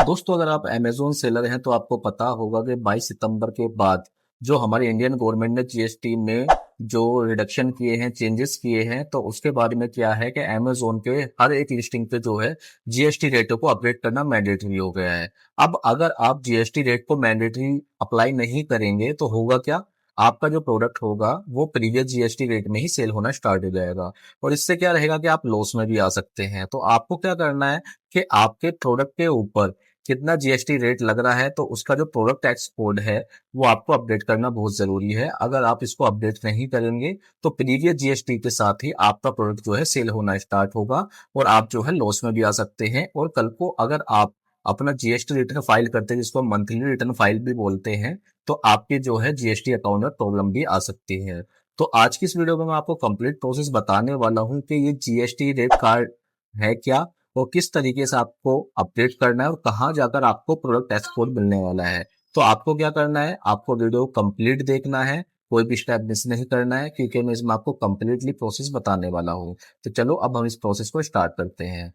दोस्तों, अगर आप अमेज़न सेलर हैं तो आपको पता होगा कि 22 सितंबर के बाद जो हमारी इंडियन गवर्नमेंट ने जीएसटी में जो रिडक्शन किए हैं, चेंजेस किए हैं, तो उसके बारे में क्या है कि अमेज़न के हर एक लिस्टिंग पे जो है जीएसटी रेटों को अपडेट करना मैंडेटरी हो गया है। अब अगर आप जीएसटी रेट को मैंडेटरी अप्लाई नहीं करेंगे तो होगा क्या? आपका जो प्रोडक्ट होगा वो प्रीवियस जीएसटी रेट में ही सेल होना स्टार्ट हो जाएगा और इससे क्या रहेगा कि आप लॉस में भी आ सकते हैं। तो आपको क्या करना है कि आपके प्रोडक्ट के ऊपर कितना जीएसटी रेट लग रहा है तो उसका जो प्रोडक्ट टैक्स कोड है वो आपको अपडेट करना बहुत जरूरी है। अगर आप इसको अपडेट नहीं करेंगे तो प्रीवियस जीएसटी के साथ ही आपका प्रोडक्ट जो है सेल होना स्टार्ट होगा और आप जो है लॉस में भी आ सकते हैं। और कल को अगर आप अपना जीएसटी रिटर्न फाइल करते हैं, जिसको मंथली रिटर्न फाइल भी बोलते हैं, तो आपके जो है जीएसटी अकाउंट में प्रॉब्लम भी आ सकती है। तो आज की इस वीडियो में मैं आपको कंप्लीट प्रोसेस बताने वाला हूँ कि ये जीएसटी रेट कार्ड है क्या और किस तरीके से आपको अपडेट करना है और कहाँ जाकर आपको प्रोडक्ट एक्सपोर्ट मिलने वाला है। तो आपको क्या करना है, आपको वीडियो कंप्लीट देखना है, कोई भी स्टेप मिस नहीं करना है, क्योंकि मैं इसमें आपको कंप्लीटली प्रोसेस बताने वाला हूँ। तो चलो अब हम इस प्रोसेस को स्टार्ट करते हैं।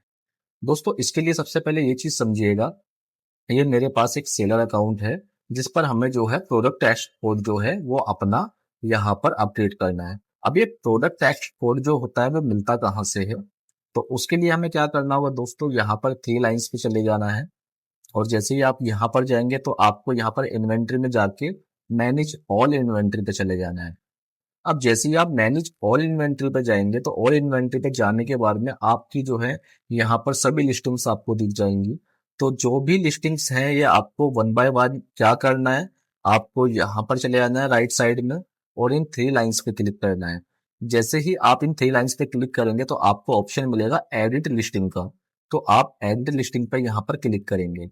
दोस्तों, इसके लिए सबसे पहले ये चीज समझिएगा, ये मेरे पास एक सेलर अकाउंट है जिस पर हमें जो है प्रोडक्ट टैक्स कोड जो है वो अपना यहाँ पर अपडेट करना है। अब ये प्रोडक्ट टैक्स कोड जो होता है वो मिलता कहाँ से है, तो उसके लिए हमें क्या करना होगा दोस्तों, यहाँ पर थ्री लाइंस पे चले जाना है और जैसे ही आप यहाँ पर जाएंगे तो आपको यहाँ पर इन्वेंट्री में जाके मैनेज ऑल इन्वेंट्री पे चले जाना है। अब जैसे ही आप मैनेज ऑल इन्वेंट्री पे जाएंगे तो ऑल इन्वेंट्री पे जाने के बाद में आपकी जो है यहाँ पर सभी लिस्टिंग्स आपको दिख जाएंगी। तो जो भी लिस्टिंग्स हैं ये आपको वन बाय वन क्या करना है, आपको यहाँ पर चले जाना है राइट साइड में और इन थ्री लाइंस पे क्लिक करना है। जैसे ही आप इन थ्री लाइंस पे क्लिक करेंगे तो आपको ऑप्शन मिलेगा एडिट लिस्टिंग का। तो आप एडिट लिस्टिंग पे यहाँ पर क्लिक करेंगे।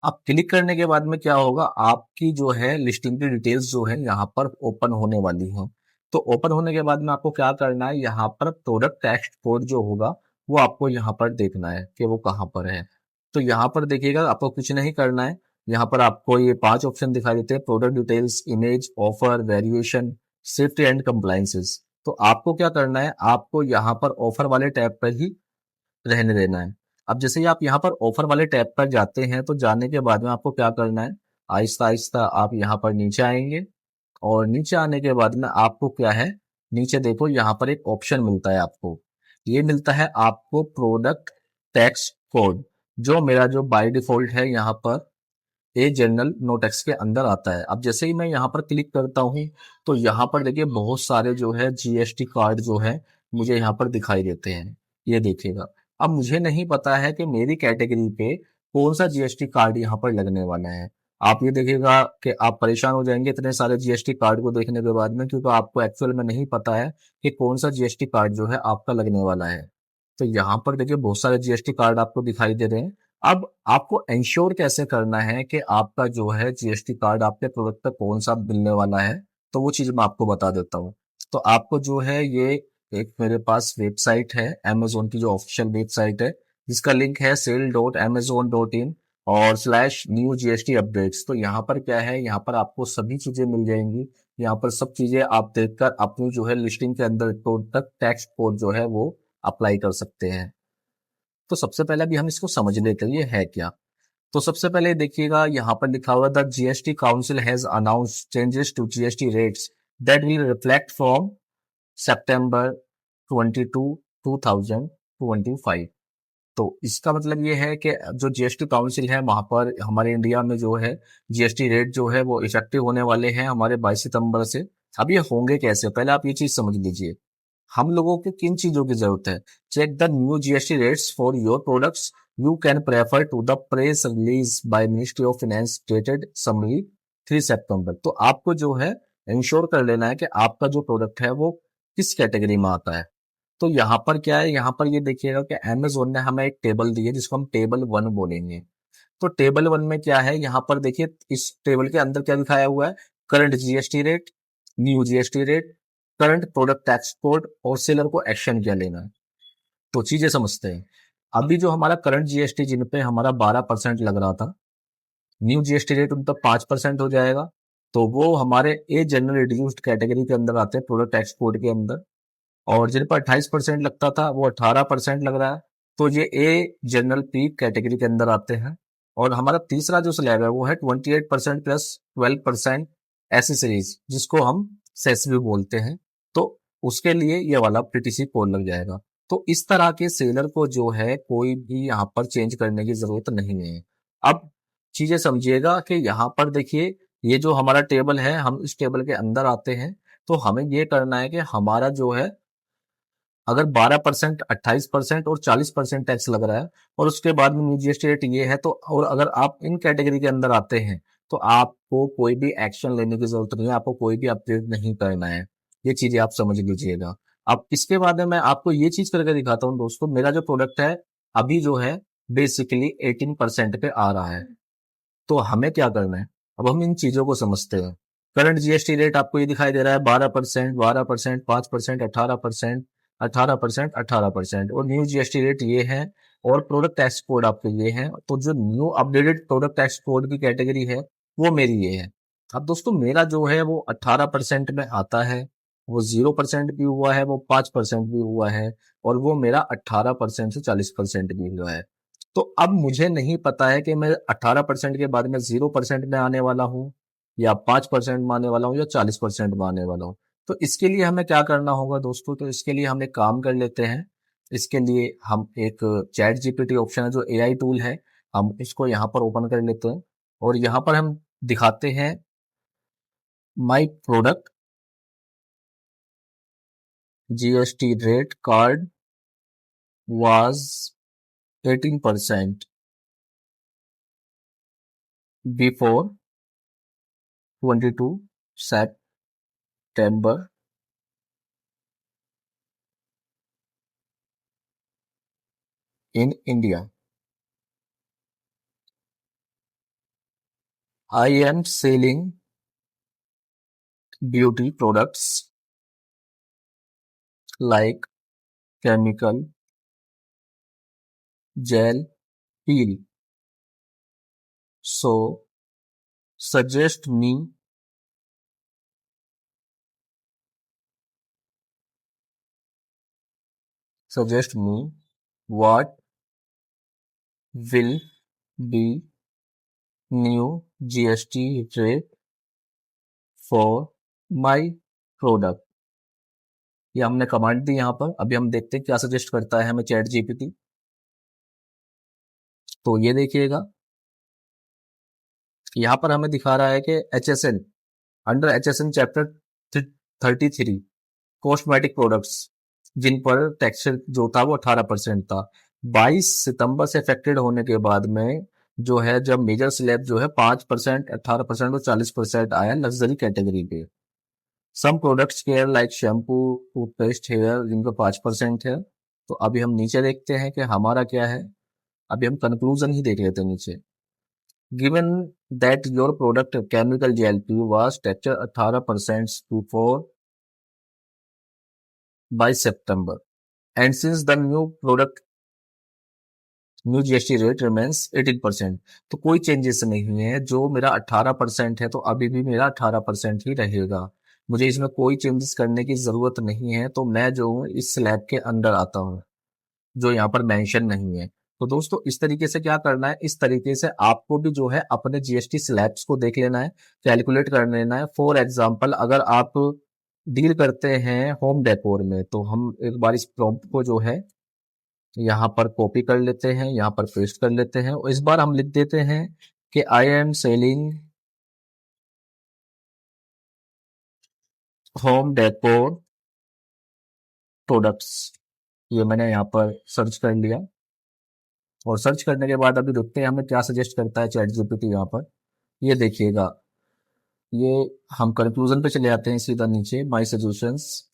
अब क्लिक करने के बाद में क्या होगा, आपकी जो है लिस्टिंग की डिटेल्स जो है यहाँ पर ओपन होने वाली हैं। तो ओपन होने के बाद में आपको क्या करना है, यहाँ पर प्रोडक्ट टैक्स कोड जो होगा वो आपको यहाँ पर देखना है कि वो कहाँ पर है। तो यहाँ पर देखिएगा, आपको कुछ नहीं करना है। यहाँ पर आपको ये पांच ऑप्शन दिखाई देते हैं, product details, image, offer, variation, safety and compliances. तो आपको क्या करना है, आपको यहाँ पर ऑफर वाले टैब पर ही रहने देना है। अब जैसे ही आप यहाँ पर ऑफर वाले टैब पर जाते हैं तो जाने के बाद में आपको क्या करना है, आहिस्ता आहिस्ता आप यहाँ पर नीचे आएंगे और नीचे आने के बाद में आपको क्या है, नीचे देखो यहाँ पर एक ऑप्शन मिलता है आपको, ये मिलता है आपको प्रोडक्ट टैक्स कोड, जो मेरा जो बाय डिफॉल्ट है यहाँ पर ए जनरल नो टैक्स के अंदर आता है। अब जैसे ही मैं यहाँ पर क्लिक करता हूँ तो यहाँ पर देखिए बहुत सारे जो है जीएसटी कार्ड जो है मुझे यहाँ पर दिखाई देते हैं, ये देखिएगा। अब मुझे नहीं पता है कि मेरी कैटेगरी पे कौन सा जीएसटी कार्ड यहाँ पर लगने वाला है। आप ये देखिएगा कि आप परेशान हो जाएंगे इतने सारे जीएसटी कार्ड को देखने के बाद में, क्योंकि आपको एक्चुअल में नहीं पता है कि कौन सा जीएसटी कार्ड जो है आपका लगने वाला है। तो यहाँ पर देखिए बहुत सारे जीएसटी कार्ड आपको दिखाई दे रहे हैं। अब आपको इंश्योर कैसे करना है कि आपका जो है जीएसटी कार्ड आपके प्रोडक्ट पे कौन सा मिलने वाला है, तो वो चीज मैं आपको बता देता हूँ। तो आपको जो है ये एक मेरे पास वेबसाइट है, अमेजोन की जो ऑफिशियल वेबसाइट है, जिसका लिंक है sale.amazon.in और /new जीएसटी अपडेट्स। तो यहाँ पर क्या है, यहाँ पर आपको सभी चीजें मिल जाएंगी। यहाँ पर सब चीजें आप देखकर अपनी जो है लिस्टिंग के अंदर प्रोडक्ट टैक्स कोड जो है वो अप्लाई कर सकते हैं। तो सबसे पहले अभी हम इसको समझ लेते हैं ये है क्या। तो सबसे पहले देखिएगा यहाँ पर लिखा हुआ the GST council has announced changes to GST rates that will reflect from September 22 2025। तो इसका मतलब ये है कि जो जीएसटी काउंसिल है वहां पर हमारे इंडिया में जो है जीएसटी रेट जो है वो इफेक्टिव होने वाले हैं हमारे 22 सितंबर से। अब ये होंगे कैसे, पहले आप ये चीज समझ लीजिए। हम लोगों को किन चीजों की जरूरत है, check the new GST rates for your products, you can prefer to the press release by ministry of finance dated summary 3 September. तो आपको जो है इंश्योर कर लेना है कि आपका जो प्रोडक्ट है वो किस कैटेगरी में आता है। तो यहाँ पर क्या है, यहाँ पर ये देखिएगा कि अमेजोन ने हमें एक टेबल दी है जिसको हम टेबल 1 बोलेंगे। तो टेबल 1 में क्या है, यहाँ पर देखिए इस टेबल के अंदर क्या दिखाया हुआ है, current GST rate, new GST rate, current product tax code और सेलर को एक्शन क्या लेना है। तो चीजें समझते हैं। अभी जो हमारा करंट जीएसटी जिन पे हमारा 12% लग रहा था, न्यू जीएसटी रेट उन पर 5% हो जाएगा। तो वो हमारे ए जनरल रिड्यूस्ड कैटेगरी के अंदर आते हैं प्रोडक्ट टैक्स कोड के अंदर। और जिन पर 28% लगता था वो 18% लग रहा है। तो ये ए जनरल पी कैटेगरी के अंदर आते हैं। और हमारा तीसरा जो स्लैब है वो है 28% प्लस 12% एसेसरीज, जिसको हम सेस भी बोलते हैं। तो उसके लिए ये वाला पीटीसी कोड लग जाएगा। तो इस तरह के सेलर को जो है कोई भी यहाँ पर चेंज करने की जरूरत नहीं है। अब चीजें समझिएगा कि यहाँ पर देखिए, ये जो हमारा टेबल है, हम इस टेबल के अंदर आते हैं तो हमें ये करना है कि हमारा जो है, अगर 12%, 28% और 40% टैक्स लग रहा है और उसके बाद में न्यू जीएसटी रेट ये है, तो और अगर आप इन कैटेगरी के अंदर आते हैं तो आपको कोई भी एक्शन लेने की जरूरत नहीं है, आपको कोई भी अपडेट नहीं करना है। ये चीजें आप समझ लीजिएगा। अब इसके बाद में मैं आपको ये चीज करके दिखाता हूँ दोस्तों। मेरा जो प्रोडक्ट है अभी जो है बेसिकली 18% पे आ रहा है। तो हमें क्या करना है, अब हम इन चीजों को समझते हैं। करंट जीएसटी रेट आपको ये दिखाई दे रहा है 12%, 12%, 5%, 18%, 18%, 18%, और न्यू जीएसटी रेट ये है, और प्रोडक्ट टैक्स कोड आपके ये है। तो जो new updated product tax code की कैटेगरी है वो मेरी ये है। अब दोस्तों मेरा जो है वो 18% में आता है, वो 0% भी हुआ है, वो 5% भी हुआ है, और वो मेरा 18% से 40% भी हुआ है। तो अब मुझे नहीं पता है कि मैं 18% के बाद में 0% में आने वाला हूँ, या 5% में आने वाला हूँ, या 40% में आने वाला हूँ। तो इसके लिए हमें क्या करना होगा दोस्तों, तो इसके लिए हम एक काम कर लेते हैं। इसके लिए हम एक चैट जीपीटी ऑप्शन है जो एआई टूल है, हम इसको यहाँ पर ओपन कर लेते हैं। और यहाँ पर हम दिखाते हैं my product GST rate card was 18% before 22 September in India. I am selling beauty products like chemical, gel, peel. So suggest me what will be new GST rate for my product. ये हमने command दी यहाँ पर। अभी हम देखते हैं क्या suggest करता है हमें चैट जीपीटी। तो ये देखिएगा, यहाँ पर हमें दिखा रहा है कि HSN, under HSN chapter 33 cosmetic products, जिन पर टैक्स जो था वो 18% था, 22 सितंबर से इफेक्टेड होने के बाद में जो है, जब मेजर स्लैब जो है 5%, 18% और 40% आया लग्जरी कैटेगरी पे। Some products care like shampoo, toothpaste, hair, जिन पर 5% है। तो अभी हम नीचे देखते हैं कि हमारा क्या है। अभी हम कंक्लूजन ही देख लेते हैं नीचे। Given that your product chemical JLP was taxed 18% before by September, and since the new GST rate remains 18%, तो कोई चेंजेस नहीं है। जो मेरा 18% है तो अभी भी मेरा 18% ही रहेगा। मुझे इसमें कोई चेंजेस करने की जरूरत नहीं है। तो मैं जो हूँ इस स्लैब के अंदर आता हूँ, जो यहाँ पर मेंशन नहीं है। तो दोस्तों इस तरीके से क्या करना है, इस तरीके से आपको भी जो है अपने जीएसटी स्लैब्स को देख लेना है, कैलकुलेट कर लेना है। फॉर एग्जांपल, अगर आप डील करते हैं होम डेकोर में, तो हम एक बार इस प्रॉम्प्ट को जो है यहाँ पर कॉपी कर लेते हैं, यहाँ पर पेस्ट कर लेते हैं, और इस बार हम लिख देते हैं कि I am selling home decor products. ये मैंने यहाँ पर सर्च कर लिया, और सर्च करने के बाद अभी देखते हैं हमें क्या सजेस्ट करता है चैट जीपीटी यहाँ पर। ये देखिएगा, ये हम कंक्लूजन पे चले आते हैं सीधा नीचे, माई सजेशंस।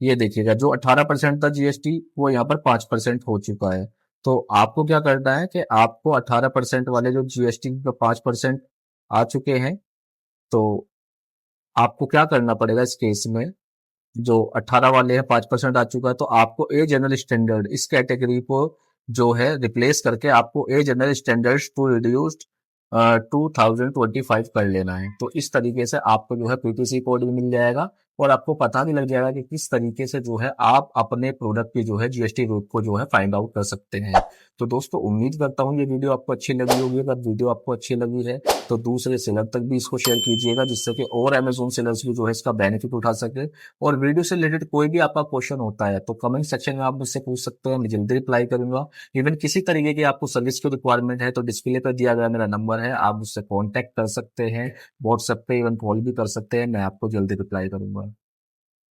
ये देखिएगा, जो 18% था जीएसटी वो यहाँ पर 5% हो चुका है। तो आपको क्या करना है कि आपको 18% वाले जो जीएसटी पे 5% आ चुके हैं, तो आपको क्या करना पड़ेगा इस केस में। जो 18 वाले हैं 5% आ चुका है, तो आपको ए जनरल स्टैंडर्ड इस कैटेगरी को जो है रिप्लेस करके आपको a general standard to reduced 2025 कर लेना है। तो इस तरीके से आपको जो है पीटीसी कोड भी मिल जाएगा, और आपको पता भी लग जाएगा कि किस तरीके से जो है आप अपने प्रोडक्ट की जो है जीएसटी रूट को जो है फाइंड आउट कर सकते हैं। तो दोस्तों उम्मीद करता हूँ ये वीडियो आपको अच्छी लगी होगी। अगर वीडियो आपको अच्छी लगी है तो दूसरे सेलर तक भी इसको शेयर कीजिएगा, जिससे कि और अमेजोन सेलर्स भी जो है इसका बेनिफिट उठा सके। और वीडियो से रिलेटेड कोई भी आपका क्वेश्चन होता है तो कमेंट सेक्शन में आप मुझसे पूछ सकते हैं, मैं जल्दी रिप्लाई करूंगा। इवन किसी तरीके की आपको सर्विस की रिक्वायरमेंट है तो डिस्प्ले पर दिया गया मेरा नंबर है, आप मुझसे कॉन्टैक्ट कर सकते हैं, व्हाट्सएप पे इवन कॉल भी कर सकते हैं, मैं आपको जल्दी रिप्लाई करूंगा।